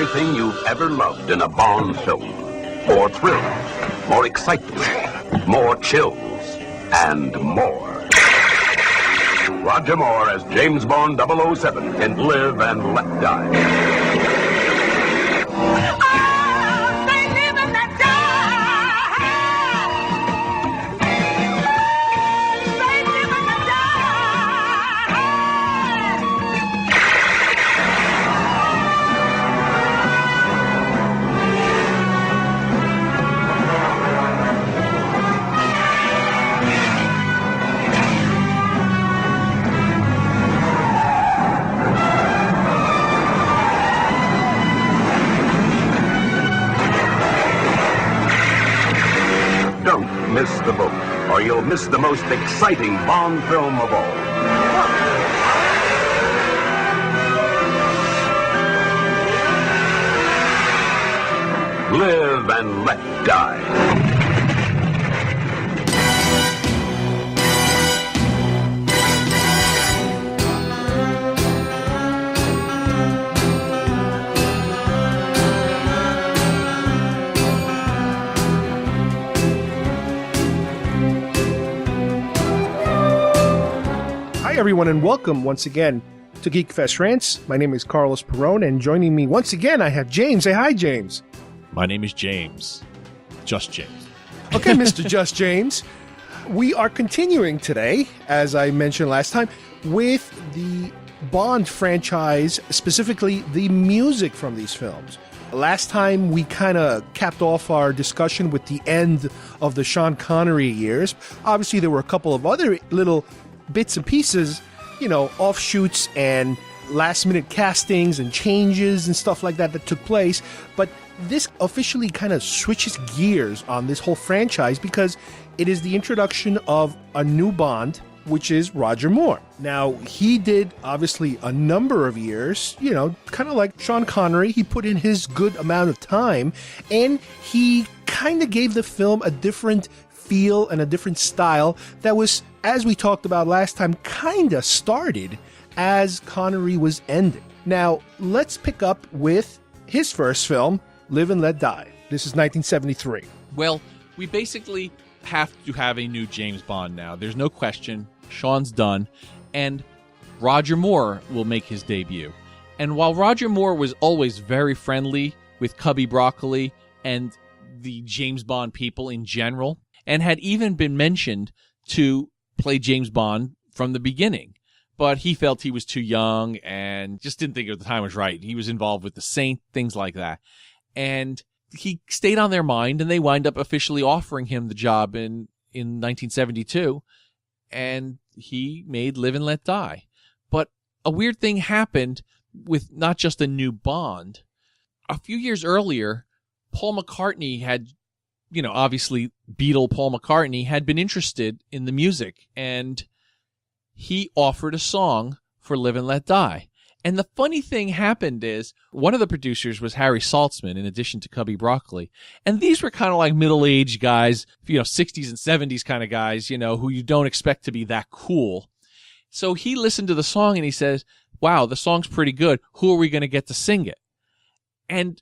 everything you've ever loved in a Bond film. More thrills, more excitement, more chills, and more. Roger Moore as James Bond 007 in Live and Let Die. Miss the boat, or you'll miss the most exciting Bond film of all. Live and Let Die. Everyone, and welcome once again to Geek Fest Rants. My name is Carlos Perone, and joining me once again, I have James. Say hi, James. My name is James. Just James. Okay, Mr. Just James. We are continuing today, as I mentioned last time, with the Bond franchise, specifically the music from these films. Last time, we kind of capped off our discussion with the end of the Sean Connery years. Obviously, there were a couple of other little bits and pieces, offshoots and last-minute castings and changes and stuff like that took place. But this officially kind of switches gears on this whole franchise because it is the introduction of a new Bond, which is Roger Moore. Now, he did, obviously, a number of years, kind of like Sean Connery. He put in his good amount of time, and he kind of gave the film a different feel and a different style that was, as we talked about last time, kind of started as Connery was ending. Now, let's pick up with his first film, Live and Let Die. This is 1973. Well, we basically have to have a new James Bond now. There's no question. Sean's done, and Roger Moore will make his debut. And while Roger Moore was always very friendly with Cubby Broccoli and the James Bond people in general, and had even been mentioned to play James Bond from the beginning. But he felt he was too young and just didn't think the time was right. He was involved with the Saint, things like that. And he stayed on their mind, and they wind up officially offering him the job in 1972. And he made Live and Let Die. But a weird thing happened with not just a new Bond. A few years earlier, Paul McCartney had, obviously Beatle Paul McCartney had been interested in the music, and he offered a song for Live and Let Die. And the funny thing happened is one of the producers was Harry Saltzman, in addition to Cubby Broccoli. And these were kind of like middle-aged guys, 60s and 70s kind of guys, who you don't expect to be that cool. So he listened to the song and he says, wow, the song's pretty good. Who are we going to get to sing it? And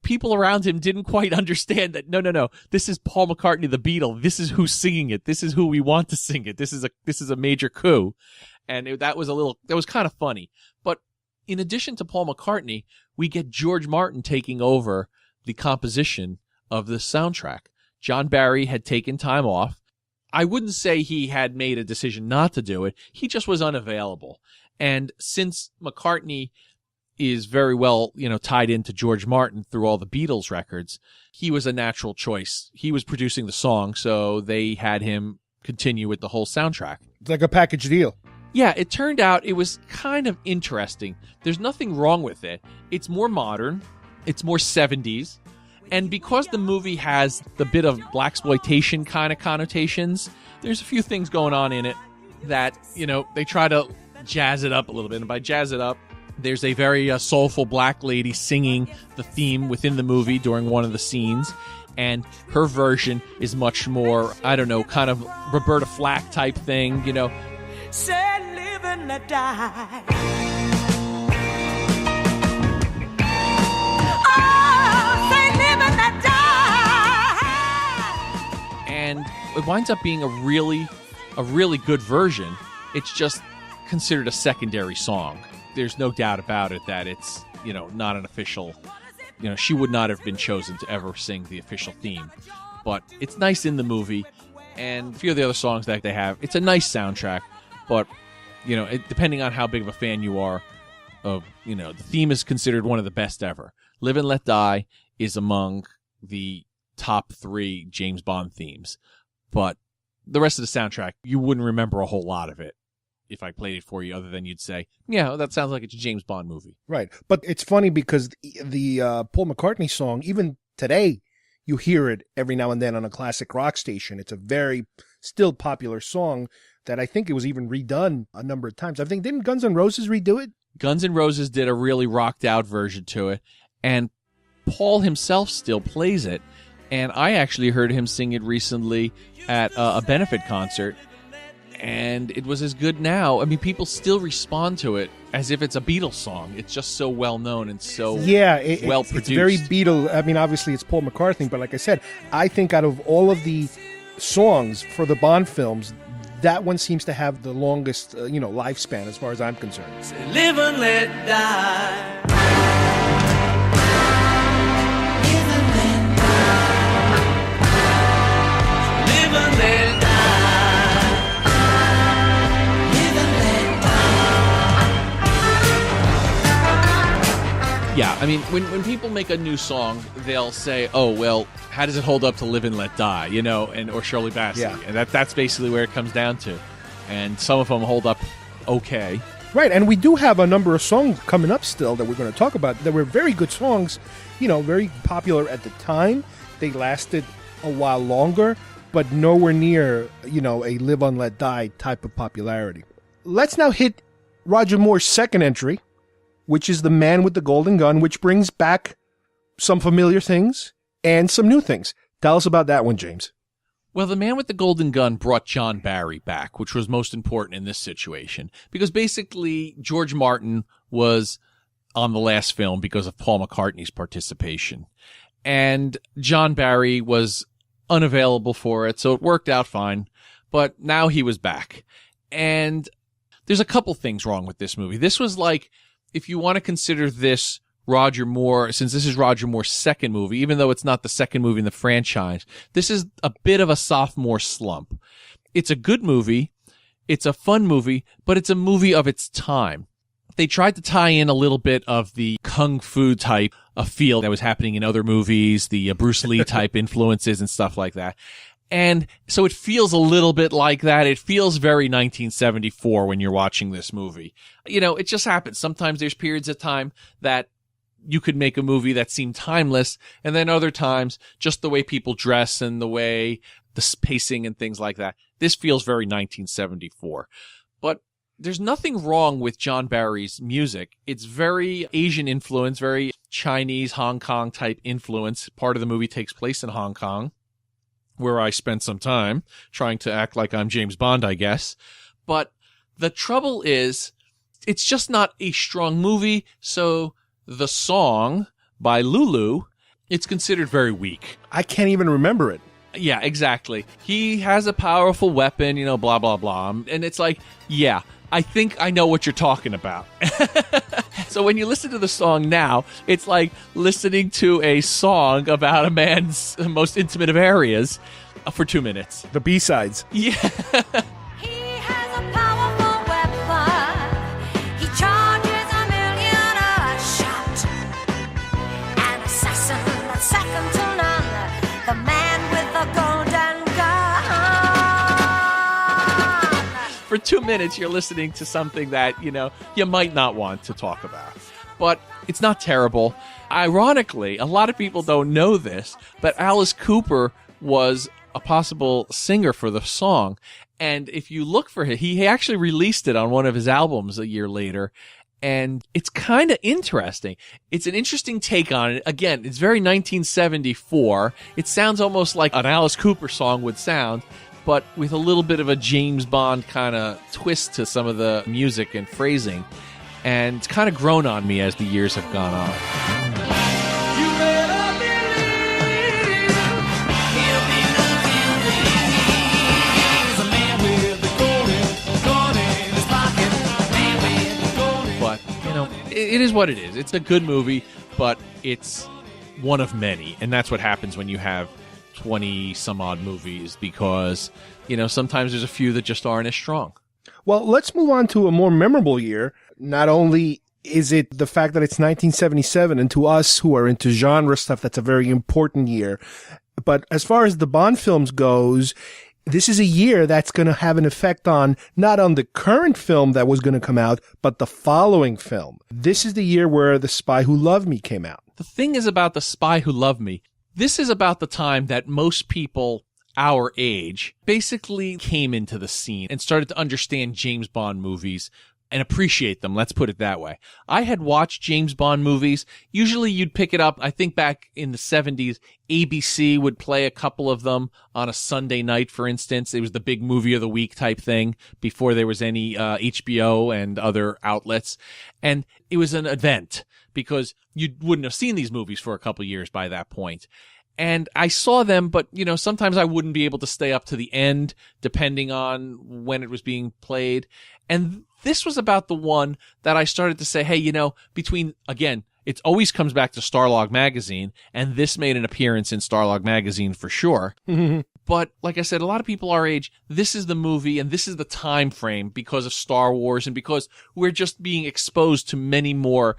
people around him didn't quite understand that, no, this is Paul McCartney, the Beatle. This is who's singing it. This is who we want to sing it. This is a major coup. And that was kind of funny. But in addition to Paul McCartney, we get George Martin taking over the composition of the soundtrack. John Barry had taken time off. I wouldn't say he had made a decision not to do it. He just was unavailable. And since McCartney is very well, tied into George Martin through all the Beatles records, he was a natural choice. He was producing the song, so they had him continue with the whole soundtrack. It's like a package deal. Yeah, it turned out it was kind of interesting. There's nothing wrong with it. It's more modern. It's more 70s. And because the movie has the bit of blaxploitation kind of connotations, there's a few things going on in it that, they try to jazz it up a little bit. And by jazz it up, there's a very soulful black lady singing the theme within the movie during one of the scenes. And her version is much more, kind of Roberta Flack type thing, Say live and let die. and it winds up being a really good version. It's just considered a secondary song. There's no doubt about it that it's, not an official, she would not have been chosen to ever sing the official theme. But it's nice in the movie, and a few of the other songs that they have, it's a nice soundtrack, but, depending on how big of a fan you are of, the theme is considered one of the best ever. Live and Let Die is among the top 3 James Bond themes, but the rest of the soundtrack, you wouldn't remember a whole lot of it if I played it for you, other than you'd say, yeah, that sounds like it's a James Bond movie. Right. But it's funny because the Paul McCartney song, even today, you hear it every now and then on a classic rock station. It's a very still popular song that I think it was even redone a number of times. I think, didn't Guns N' Roses redo it? Guns N' Roses did a really rocked out version to it, and Paul himself still plays it. And I actually heard him sing it recently at a benefit concert, and it was as good now. I mean, people still respond to it as if it's a Beatles song. It's just so well known and so well produced. It's very Beatles. I mean, obviously it's Paul McCartney, but like I said, I think out of all of the songs for the Bond films, that one seems to have the longest, lifespan as far as I'm concerned. Live and let die. Yeah, I mean, when people make a new song, they'll say, "Oh, well, how does it hold up to Live and Let Die?" Or Shirley Bassey, yeah. And that's basically where it comes down to. And some of them hold up okay. Right, and we do have a number of songs coming up still that we're going to talk about that were very good songs, very popular at the time. They lasted a while longer, but nowhere near, a Live and Let Die type of popularity. Let's now hit Roger Moore's second entry, which is The Man with the Golden Gun, which brings back some familiar things and some new things. Tell us about that one, James. Well, The Man with the Golden Gun brought John Barry back, which was most important in this situation, because basically George Martin was on the last film because of Paul McCartney's participation. And John Barry was unavailable for it, so it worked out fine. But now he was back. And there's a couple things wrong with this movie. This was like, if you want to consider this Roger Moore, since this is Roger Moore's second movie, even though it's not the second movie in the franchise, this is a bit of a sophomore slump. It's a good movie. It's a fun movie, but it's a movie of its time. They tried to tie in a little bit of the kung fu type of feel that was happening in other movies, the Bruce Lee type influences and stuff like that. And so it feels a little bit like that. It feels very 1974 when you're watching this movie. It just happens. Sometimes there's periods of time that you could make a movie that seemed timeless, and then other times, just the way people dress and the way the pacing and things like that, this feels very 1974. But there's nothing wrong with John Barry's music. It's very Asian influence, very Chinese, Hong Kong type influence. Part of the movie takes place in Hong Kong, where I spent some time trying to act like I'm James Bond, I guess. But the trouble is, it's just not a strong movie, so the song by Lulu, it's considered very weak. I can't even remember it. Yeah, exactly. He has a powerful weapon, blah, blah, blah. And it's like, yeah, I think I know what you're talking about. So when you listen to the song now, it's like listening to a song about a man's most intimate of areas for 2 minutes. The B-sides. Yeah. He has a powerful weapon. He charges 1,000,000 a shot. An assassin that's second to none. The man with the golden gun. For 2 minutes, you're listening to something that, you might not want to talk about. But it's not terrible. Ironically, a lot of people don't know this, but Alice Cooper was a possible singer for the song. And if you look for it, he actually released it on one of his albums a year later. And it's kind of interesting. It's an interesting take on it. Again, it's very 1974. It sounds almost like an Alice Cooper song would sound, but with a little bit of a James Bond kind of twist to some of the music and phrasing. And it's kind of grown on me as the years have gone on. You better believe he'll be looking for you. it is what it is. It's a good movie, but it's one of many, and that's what happens when you have 20 some odd movies, because sometimes there's a few that just aren't as strong. Well, let's move on to a more memorable year. Not only is it the fact that it's 1977, and to us who are into genre stuff, that's a very important year. But as far as the Bond films goes, this is a year that's going to have an effect on, not on the current film that was going to come out, but the following film. This is the year where The Spy Who Loved Me came out. The thing is about The Spy Who Loved Me, this is about the time that most people our age basically came into the scene and started to understand James Bond movies and appreciate them. Let's put it that way. I had watched James Bond movies. Usually you'd pick it up. I think back in the 70s, ABC would play a couple of them on a Sunday night, for instance. It was the big movie of the week type thing before there was any HBO and other outlets. And it was an event because you wouldn't have seen these movies for a couple years by that point. And I saw them, but, sometimes I wouldn't be able to stay up to the end, depending on when it was being played. And this was about the one that I started to say, hey, between, again, it always comes back to Starlog Magazine, and this made an appearance in Starlog Magazine for sure. But like I said, a lot of people our age, this is the movie and this is the time frame because of Star Wars and because we're just being exposed to many more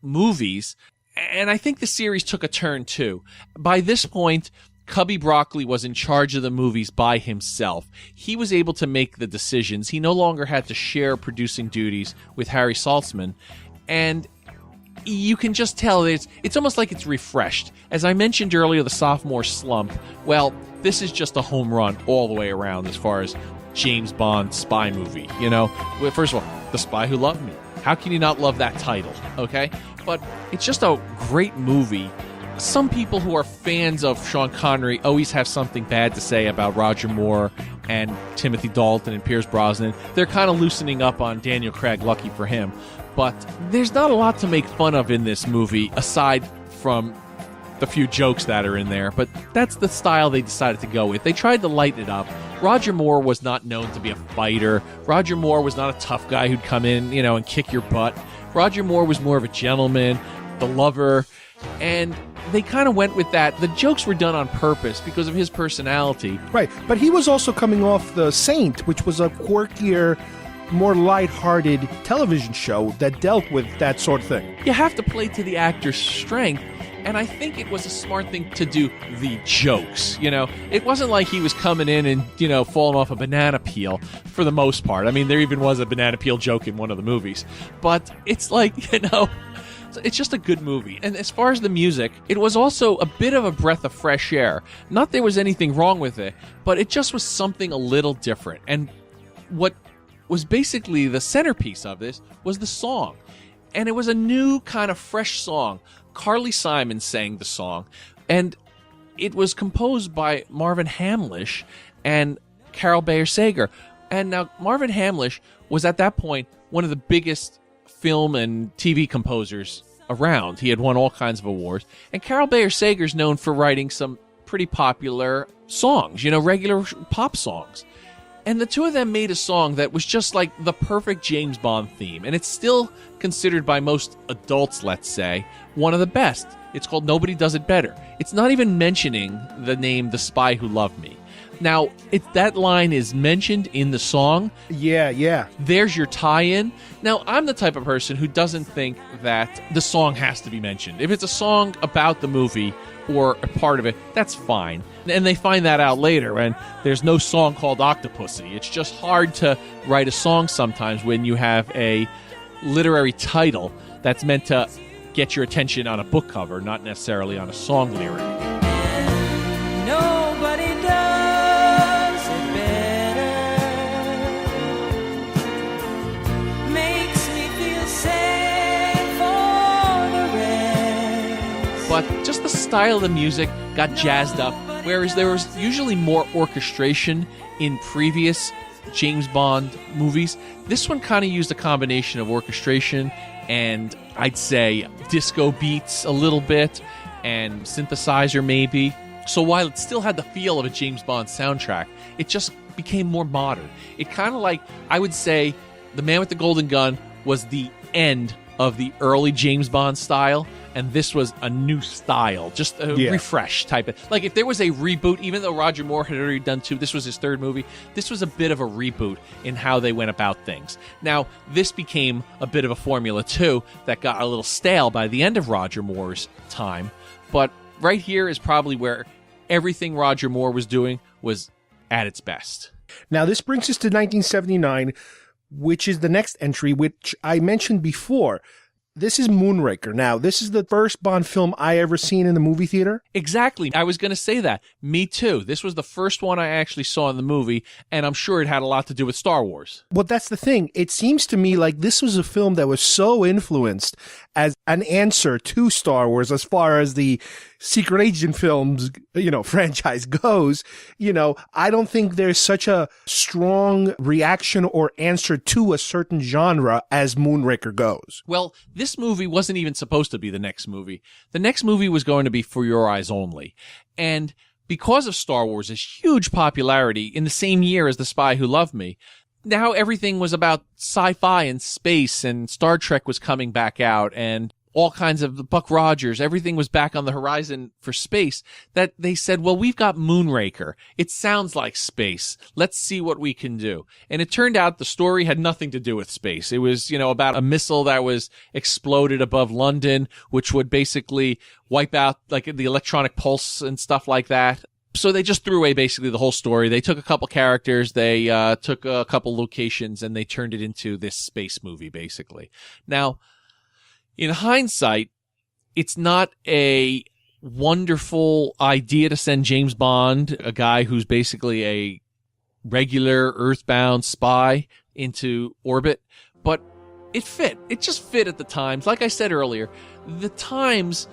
movies. And I think the series took a turn, too. By this point, Cubby Broccoli was in charge of the movies by himself. He was able to make the decisions. He no longer had to share producing duties with Harry Saltzman. And you can just tell it's almost like it's refreshed. As I mentioned earlier, the sophomore slump, well, this is just a home run all the way around as far as James Bond spy movie. First of all, The Spy Who Loved Me. How can you not love that title, okay? But it's just a great movie. Some people who are fans of Sean Connery always have something bad to say about Roger Moore and Timothy Dalton and Pierce Brosnan. They're kind of loosening up on Daniel Craig, lucky for him. But there's not a lot to make fun of in this movie, aside from the few jokes that are in there. But that's the style they decided to go with. They tried to lighten it up. Roger Moore was not known to be a fighter. Roger Moore was not a tough guy who'd come in, and kick your butt. Roger Moore was more of a gentleman, the lover, and they kind of went with that. The jokes were done on purpose because of his personality. Right, but he was also coming off The Saint, which was a quirkier, more lighthearted television show that dealt with that sort of thing. You have to play to the actor's strength, and I think it was a smart thing to do the jokes. It wasn't like he was coming in and, falling off a banana peel for the most part. I mean, there even was a banana peel joke in one of the movies. But it's like, it's just a good movie. And as far as the music, it was also a bit of a breath of fresh air. Not there was anything wrong with it, but it just was something a little different. And what was basically the centerpiece of this was the song. And it was a new kind of fresh song. Carly Simon sang the song, and it was composed by Marvin Hamlish and Carol Bayer Sager. And now Marvin Hamlish was at that point one of the biggest film and TV composers around. He had won all kinds of awards. And Carol Bayer Sager's known for writing some pretty popular songs, regular pop songs. And the two of them made a song that was just like the perfect James Bond theme. And it's still considered by most adults, let's say, one of the best. It's called Nobody Does It Better. It's not even mentioning the name The Spy Who Loved Me. Now, that line is mentioned in the song. Yeah. There's your tie-in. Now, I'm the type of person who doesn't think that the song has to be mentioned. If it's a song about the movie or a part of it, that's fine. And they find that out later, and there's no song called Octopussy. It's just hard to write a song sometimes when you have a literary title that's meant to get your attention on a book cover, not necessarily on a song lyric. Nobody does it better. Makes me feel sad for the rest. But just the style of the music got jazzed up, whereas there was usually more orchestration in previous James Bond movies. This one kind of used a combination of orchestration and I'd say disco beats a little bit and synthesizer maybe. So while it still had the feel of a James Bond soundtrack, it just became more modern. It kind of like, I would say, The Man with the Golden Gun was the end of the early James Bond style, and this was a new style, just a refresh type of. Like if there was a reboot, even though Roger Moore had already done 2, this was his 3rd movie. This was a bit of a reboot in how they went about things. Now, this became a bit of a formula too that got a little stale by the end of Roger Moore's time, but right here is probably where everything Roger Moore was doing was at its best. Now, this brings us to 1979, which is the next entry, which I mentioned before. This is Moonraker. Now, this is the first Bond film I ever seen in the movie theater. Exactly. I was going to say that. Me too. This was the first one I actually saw in the movie, and I'm sure it had a lot to do with Star Wars. Well, that's the thing. It seems to me like this was a film that was so influenced as an answer to Star Wars as far as the secret agent films, franchise goes. I don't think there's such a strong reaction or answer to a certain genre as Moonraker goes. Well, this movie wasn't even supposed to be the next movie. The next movie was going to be For Your Eyes Only. And because of Star Wars' huge popularity in the same year as The Spy Who Loved Me, now everything was about sci-fi and space, and Star Trek was coming back out, and all kinds of Buck Rogers, everything was back on the horizon for space, that they said, well, we've got Moonraker. It sounds like space. Let's see what we can do. And it turned out the story had nothing to do with space. It was, about a missile that was exploded above London, which would basically wipe out like the electronic pulse and stuff like that. So they just threw away basically the whole story. They took a couple characters, they took a couple locations, and they turned it into this space movie, basically. Now, in hindsight, it's not a wonderful idea to send James Bond, a guy who's basically a regular earthbound spy, into orbit, but it fit. It just fit at the times. Like I said earlier, the times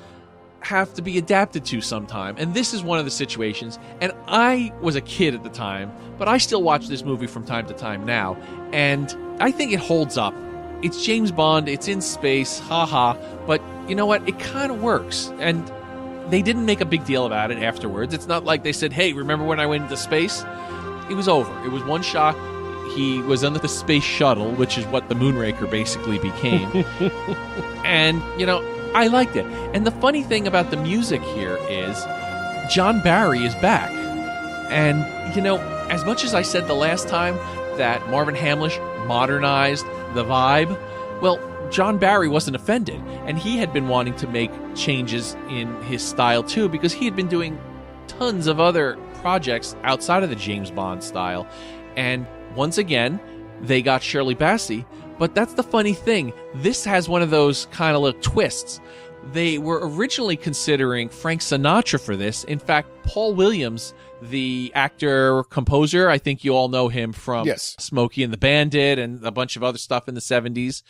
have to be adapted to sometime, and this is one of the situations. And I was a kid at the time, but I still watch this movie from time to time now, and I think it holds up. It's James Bond, it's in space, haha, but you know what? It kind of works, and they didn't make a big deal about it afterwards. It's not like they said, hey, remember when I went into space? It was over. It was one shot. He was under the space shuttle, which is what the Moonraker basically became. And, I liked it. And the funny thing about the music here is John Barry is back. And, as much as I said the last time that Marvin Hamlish modernized the vibe, well, John Barry wasn't offended. And he had been wanting to make changes in his style, too, because he had been doing tons of other projects outside of the James Bond style. And once again, they got Shirley Bassey. But that's the funny thing. This has one of those kind of little twists. They were originally considering Frank Sinatra for this. In fact, Paul Williams, the actor-composer, I think you all know him from Smokey and the Bandit and a bunch of other stuff in the 70s.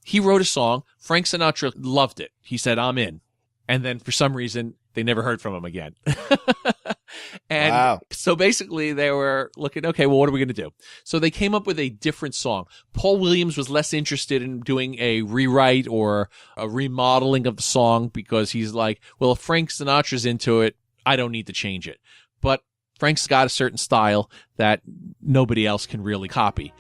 He wrote a song. Frank Sinatra loved it. He said, I'm in. And then for some reason, they never heard from him again. And so basically they were looking, okay, well, what are we going to do? So they came up with a different song. Paul Williams was less interested in doing a rewrite or a remodeling of the song because he's like, well, if Frank Sinatra's into it, I don't need to change it. But Frank's got a certain style that nobody else can really copy.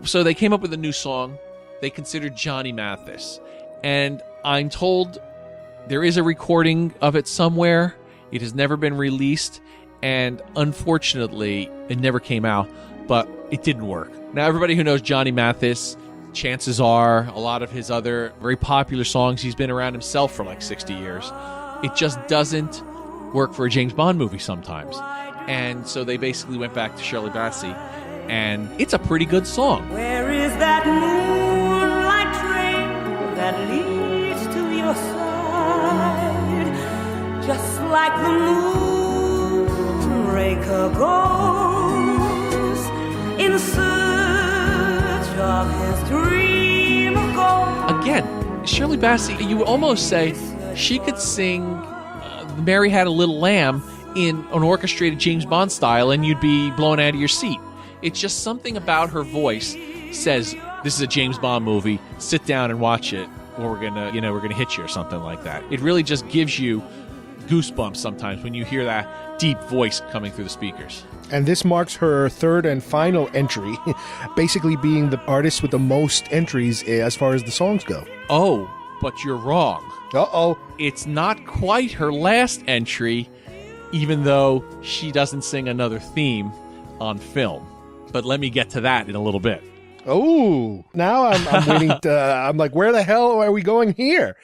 So they came up with a new song. They considered Johnny Mathis. And I'm told there is a recording of it somewhere. It has never been released, and unfortunately, it never came out, but it didn't work. Now, everybody who knows Johnny Mathis, chances are a lot of his other very popular songs, he's been around himself for like 60 years. It just doesn't work for a James Bond movie sometimes. And so they basically went back to Shirley Bassey, and it's a pretty good song. Where is that moonlight train that leads to your side? Just like the moonraker goes in search of his dream of gold. Again, Shirley Bassey, you would almost say she could sing Mary Had a Little Lamb in an orchestrated James Bond style, and you'd be blown out of your seat. It's just something about her voice says, this is a James Bond movie, sit down and watch it, or we're gonna hit you or something like that. It really just gives you goosebumps sometimes when you hear that deep voice coming through the speakers. And this marks her third and final entry, basically being the artist with the most entries as far as the songs go. Oh, But you're wrong. Uh-oh. It's not quite her last entry, even though she doesn't sing another theme on film. But let me get to that in a little bit. Oh, now I'm waiting I'm like, where the hell are we going here?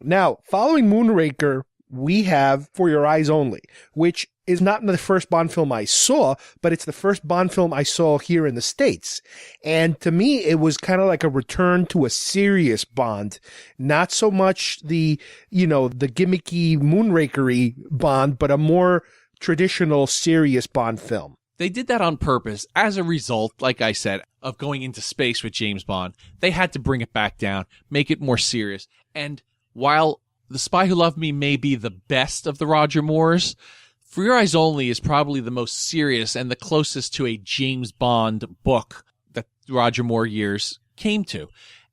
Now, following Moonraker, we have For Your Eyes Only, which is not the first Bond film I saw, but it's the first Bond film I saw here in the States. And to me, it was kind of like a return to a serious Bond, not so much the gimmicky Moonraker-y Bond, but a more traditional, serious Bond film. They did that on purpose. As a result, like I said, of going into space with James Bond, they had to bring it back down, make it more serious. And while The Spy Who Loved Me may be the best of the Roger Moores, For Your Eyes Only is probably the most serious and the closest to a James Bond book that Roger Moore years came to.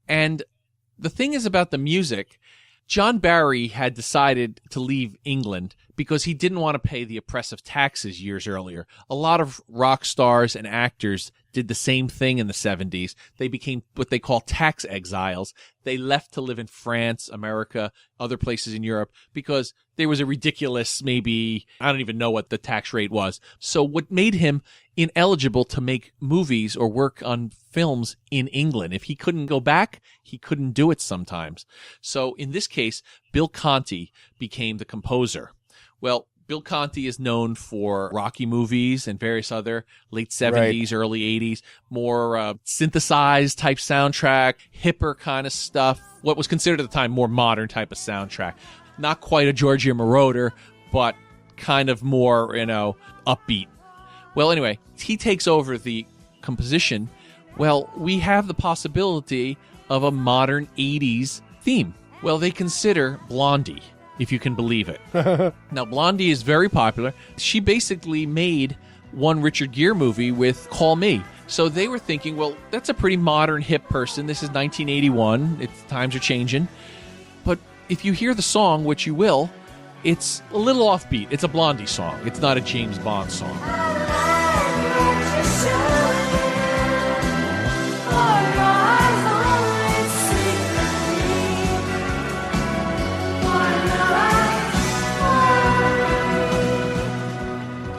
And the thing is about the music, John Barry had decided to leave England because he didn't want to pay the oppressive taxes years earlier. A lot of rock stars and actors did the same thing in the 70s. They became what they call tax exiles. They left to live in France, America, other places in Europe because there was a ridiculous, maybe, I don't even know what the tax rate was. So what made him ineligible to make movies or work on films in England? If he couldn't go back, he couldn't do it sometimes. So in this case, Bill Conti became the composer. Well, Bill Conti is known for Rocky movies and various other late 70s, early 80s, more synthesized type soundtrack, hipper kind of stuff, what was considered at the time more modern type of soundtrack. Not quite a Giorgio Moroder, but kind of more, upbeat. Well, anyway, he takes over the composition. Well, we have the possibility of a modern 80s theme. Well, they consider Blondie, if you can believe it. Now, Blondie is very popular. She basically made one Richard Gere movie with Call Me. So they were thinking, well, that's a pretty modern, hip person. This is 1981. Times are changing. But if you hear the song, which you will, it's a little offbeat. It's a Blondie song. It's not a James Bond song.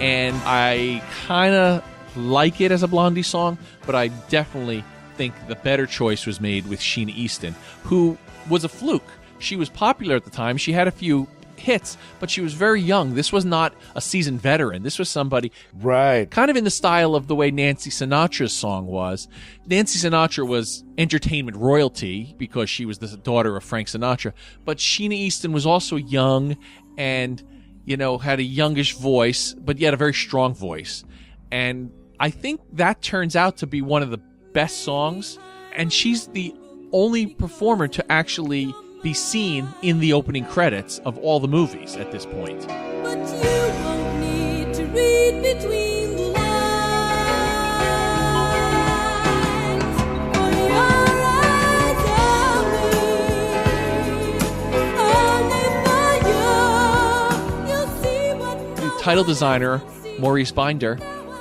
And I kind of like it as a Blondie song, but I definitely think the better choice was made with Sheena Easton, who was a fluke. She was popular at the time. She had a few hits, but she was very young. This was not a seasoned veteran. This was somebody kind of in the style of the way Nancy Sinatra's song was. Nancy Sinatra was entertainment royalty because she was the daughter of Frank Sinatra, but Sheena Easton was also young and had a youngish voice, but yet a very strong voice. And I think that turns out to be one of the best songs. And she's the only performer to actually be seen in the opening credits of all the movies at this point. But you won't need to read between the lines. For your eyes only you'll see what The title designer, Maurice Binder,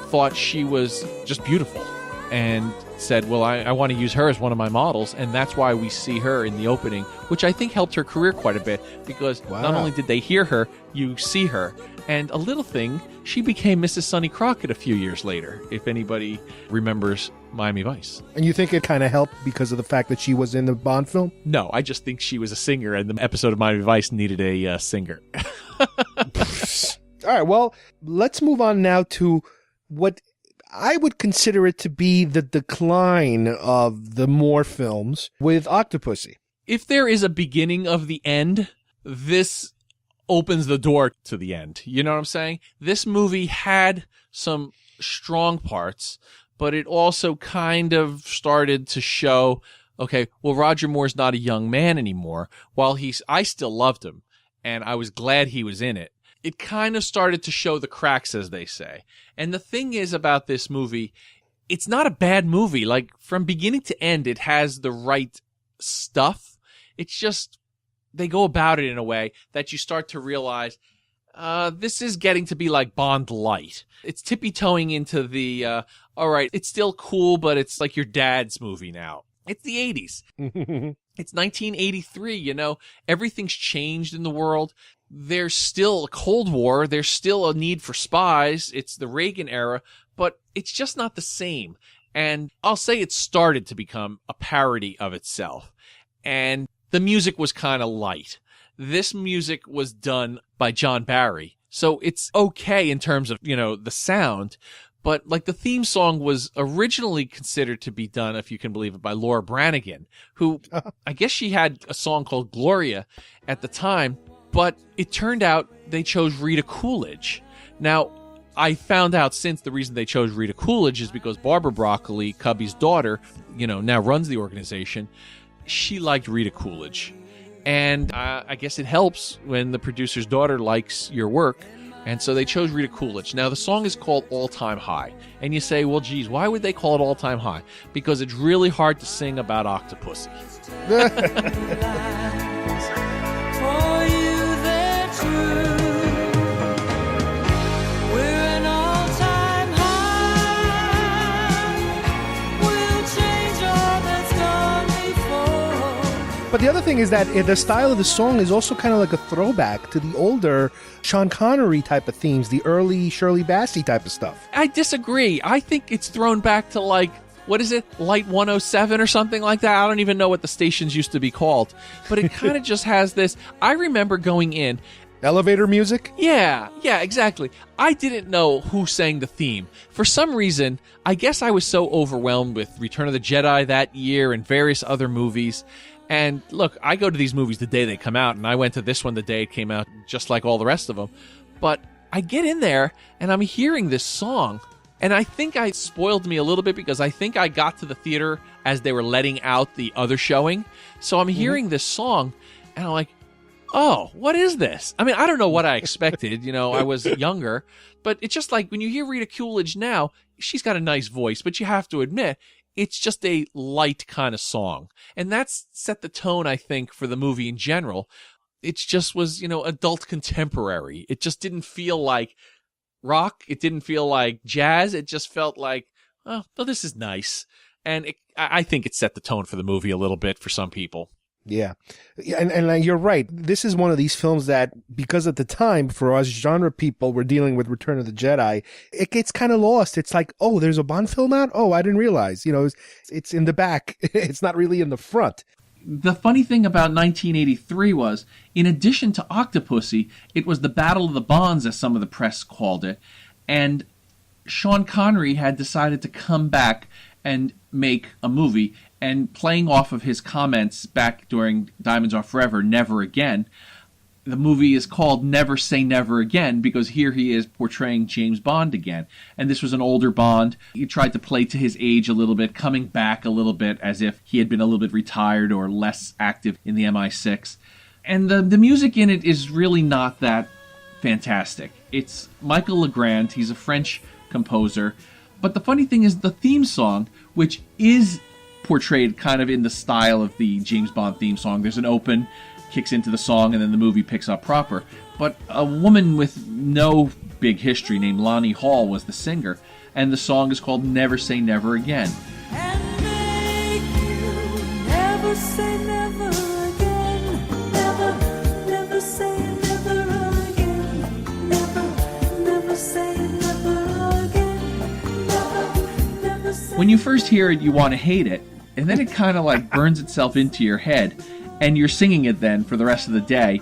thought she was just beautiful and said, well, I want to use her as one of my models, and that's why we see her in the opening, which I think helped her career quite a bit, because not only did they hear her, you see her. And a little thing, she became Mrs. Sonny Crockett a few years later, if anybody remembers Miami Vice. And you think it kind of helped because of the fact that she was in the Bond film? No, I just think she was a singer, and the episode of Miami Vice needed a singer. All right, well, let's move on now to what I would consider it to be the decline of the Moore films with Octopussy. If there is a beginning of the end, this opens the door to the end. You know what I'm saying? This movie had some strong parts, but it also kind of started to show, okay, well, Roger Moore's not a young man anymore. While I still loved him, and I was glad he was in it. It kind of started to show the cracks, as they say. And the thing is about this movie, it's not a bad movie. Like, from beginning to end, it has the right stuff. It's just, they go about it in a way that you start to realize, this is getting to be like Bond Light. It's tippy-toeing into the, all right, it's still cool, but it's like your dad's movie now. It's the 80s. It's 1983, everything's changed in the world. There's still a Cold War. There's still a need for spies. It's the Reagan era, but it's just not the same. And I'll say it started to become a parody of itself. And the music was kind of light. This music was done by John Barry. So it's okay in terms of, the sound. But like the theme song was originally considered to be done, if you can believe it, by Laura Branigan, who I guess she had a song called Gloria at the time, but it turned out they chose Rita Coolidge. Now, I found out since the reason they chose Rita Coolidge is because Barbara Broccoli, Cubby's daughter, now runs the organization. She liked Rita Coolidge. And I guess it helps when the producer's daughter likes your work. And so they chose Rita Coolidge. Now, the song is called All Time High. And you say, well, geez, why would they call it All Time High? Because it's really hard to sing about Octopussy. For you they're true. We're an all-time high. We'll change all that's gone before. But the other thing is that the style of the song is also kind of like a throwback to the older Sean Connery type of themes, the early Shirley Bassey type of stuff. I disagree. I think it's thrown back to what is it? Light 107 or something like that? I don't even know what the stations used to be called. But it kind of just has this. I remember going in. Elevator music? Yeah, exactly. I didn't know who sang the theme. For some reason, I guess I was so overwhelmed with Return of the Jedi that year and various other movies. And look, I go to these movies the day they come out, and I went to this one the day it came out, just like all the rest of them. But I get in there, and I'm hearing this song, and I think it spoiled me a little bit because I think I got to the theater as they were letting out the other showing. So I'm hearing this song, and I'm like, oh, what is this? I mean, I don't know what I expected. I was younger, but it's just like when you hear Rita Coolidge now, she's got a nice voice, but you have to admit, it's just a light kind of song. And that's set the tone, I think, for the movie in general. It just was, adult contemporary. It just didn't feel like rock. It didn't feel like jazz. It just felt like, oh, well, this is nice. And I think it set the tone for the movie a little bit for some people. Yeah. And you're right. This is one of these films that, because at the time, for us genre people, we're dealing with Return of the Jedi, it gets kind of lost. It's like, oh, there's a Bond film out? Oh, I didn't realize. It's in the back. It's not really in the front. The funny thing about 1983 was, in addition to Octopussy, it was the Battle of the Bonds, as some of the press called it. And Sean Connery had decided to come back and make a movie. And playing off of his comments back during Diamonds Are Forever, Never Again, the movie is called Never Say Never Again because here he is portraying James Bond again. And this was an older Bond. He tried to play to his age a little bit, coming back a little bit as if he had been a little bit retired or less active in the MI6. And the music in it is really not that fantastic. It's Michael Legrand. He's a French composer. But the funny thing is the theme song, which is portrayed kind of in the style of the James Bond theme song. There's an open, kicks into the song, and then the movie picks up proper. But a woman with no big history named Lonnie Hall was the singer, and the song is called Never Say Never Again. And make you never say never again. Never say never again. Never say never again. Never say. When you first hear it, you want to hate it, and then it kind of like burns itself into your head, and you're singing it then for the rest of the day,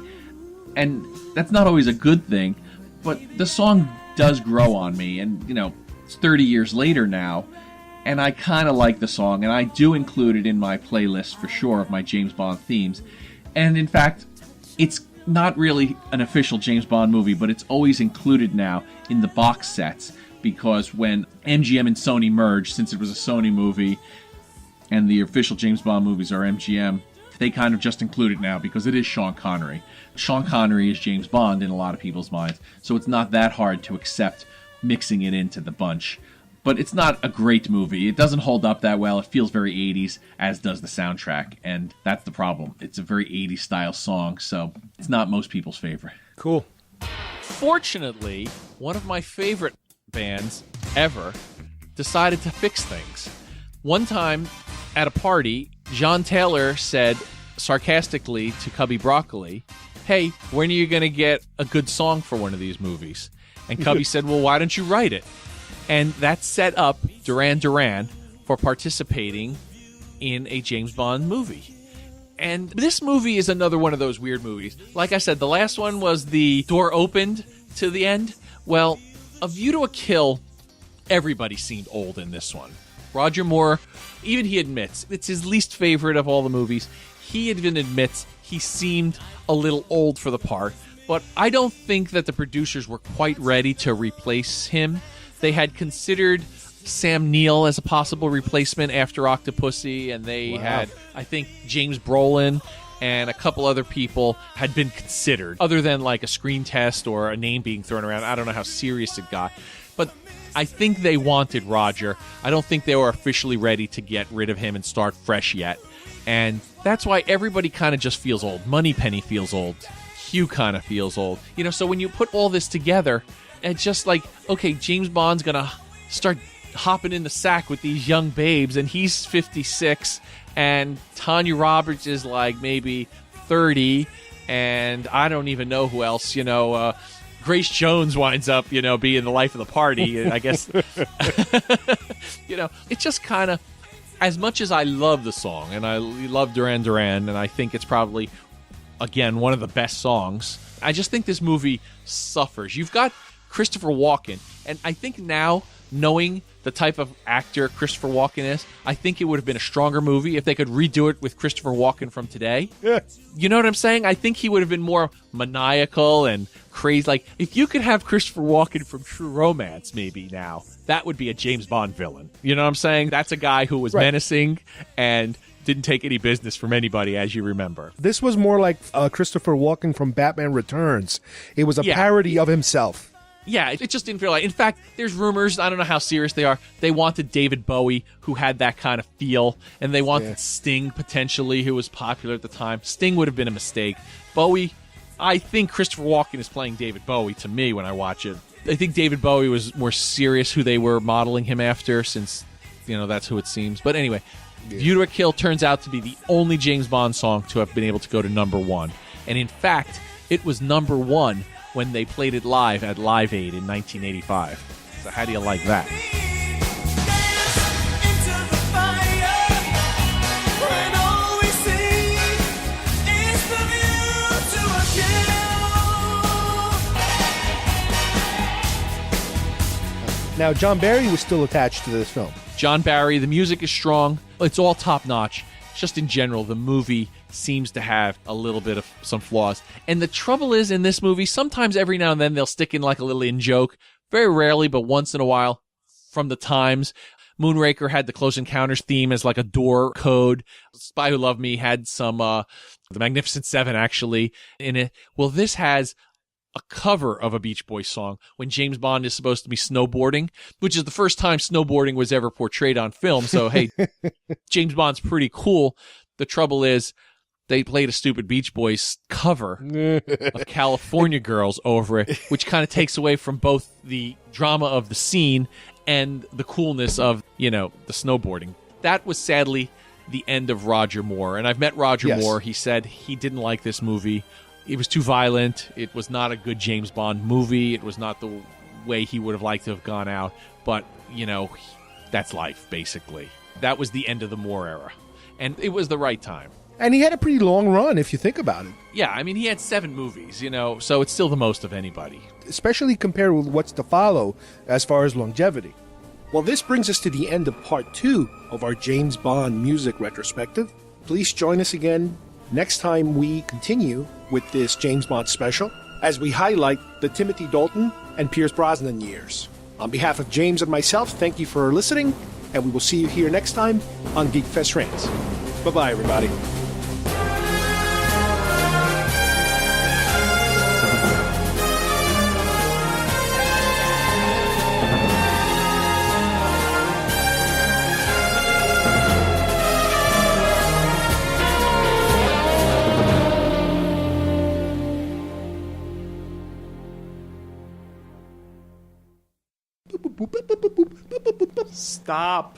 and that's not always a good thing, but the song does grow on me, and it's 30 years later now, and I kind of like the song, and I do include it in my playlist for sure of my James Bond themes, and in fact, it's not really an official James Bond movie, but it's always included now in the box sets, because when MGM and Sony merged, since it was a Sony movie, and the official James Bond movies are MGM, they kind of just include it now because it is Sean Connery. Sean Connery is James Bond in a lot of people's minds, so it's not that hard to accept mixing it into the bunch. But it's not a great movie. It doesn't hold up that well. It feels very 80s, as does the soundtrack, and that's the problem. It's a very 80s style song, so it's not most people's favorite. Cool. Fortunately, one of my favorite bands ever decided to fix things. One time at a party, John Taylor said, sarcastically to Cubby Broccoli, hey, when are you going to get a good song for one of these movies? And Cubby said, well, why don't you write it? And that set up Duran Duran for participating in a James Bond movie. And this movie is another one of those weird movies. Like I said, the last one was the door opened to the end. Well, A View to a Kill, everybody seemed old in this one. Roger Moore, even he admits, it's his least favorite of all the movies. He even admits he seemed a little old for the part. But I don't think that the producers were quite ready to replace him. They had considered Sam Neill as a possible replacement after Octopussy, and they had, I think, James Brolin and a couple other people had been considered, other than like a screen test or a name being thrown around. I don't know how serious it got. But I think they wanted Roger. I don't think they were officially ready to get rid of him and start fresh yet. And that's why everybody kind of just feels old. Moneypenny feels old. Hugh kind of feels old. You know, so when you put all this together, it's just like, okay, James Bond's going to start hopping in the sack with these young babes, and he's 56, and Tanya Roberts is like maybe 30, and I don't even know who else, you know, Grace Jones winds up, you know, being the life of the party, I guess. You know, it's just kind of, as much as I love the song, and I love Duran Duran, and I think it's probably, again, one of the best songs, I just think this movie suffers. You've got Christopher Walken, and I think now, knowing the type of actor Christopher Walken is, I think it would have been a stronger movie if they could redo it with Christopher Walken from today. You know what I'm saying? I think he would have been more maniacal and crazy. Like, if you could have Christopher Walken from True Romance maybe now, that would be a James Bond villain. You know what I'm saying? That's a guy who was menacing and didn't take any business from anybody, as you remember. This was more like Christopher Walken from Batman Returns. It was a parody of himself. Yeah, it just didn't feel like. In fact, there's rumors, I don't know how serious they are, they wanted David Bowie, who had that kind of feel, and they wanted Sting, potentially, who was popular at the time. Sting would have been a mistake. Bowie, I think Christopher Walken is playing David Bowie to me when I watch it. I think David Bowie was more serious who they were modeling him after, since, you know, that's who it seems. But anyway, View to a Kill turns out to be the only James Bond song to have been able to go to number one. And in fact, it was number one when they played it live at Live Aid in 1985. So how do you like that? Now, John Barry was still attached to this film. John Barry, the music is strong. It's all top-notch. Just in general, the movie seems to have a little bit of some flaws. And the trouble is, in this movie, sometimes every now and then they'll stick in like a little in-joke. Very rarely, but once in a while, from the times. Moonraker had the Close Encounters theme as like a door code. Spy Who Loved Me had some, the Magnificent Seven, actually, in it. Well, this has a cover of a Beach Boys song when James Bond is supposed to be snowboarding, which is the first time snowboarding was ever portrayed on film. So, hey, James Bond's pretty cool. The trouble is, they played a stupid Beach Boys cover of California Girls over it, which kind of takes away from both the drama of the scene and the coolness of, you know, the snowboarding. That was sadly the end of Roger Moore. And I've met Roger Moore. He said he didn't like this movie. It was too violent. It was not a good James Bond movie. It was not the way he would have liked to have gone out. But, you know, that's life, basically. That was the end of the Moore era. And it was the right time. And he had a pretty long run, if you think about it. Yeah, I mean, he had 7 movies, you know, so it's still the most of anybody. Especially compared with what's to follow as far as longevity. Well, this brings us to the end of part 2 of our James Bond music retrospective. Please join us again next time we continue with this James Bond special as we highlight the Timothy Dalton and Pierce Brosnan years. On behalf of James and myself, thank you for listening, and we will see you here next time on Geek Fest Rants. Bye-bye, everybody. Stop.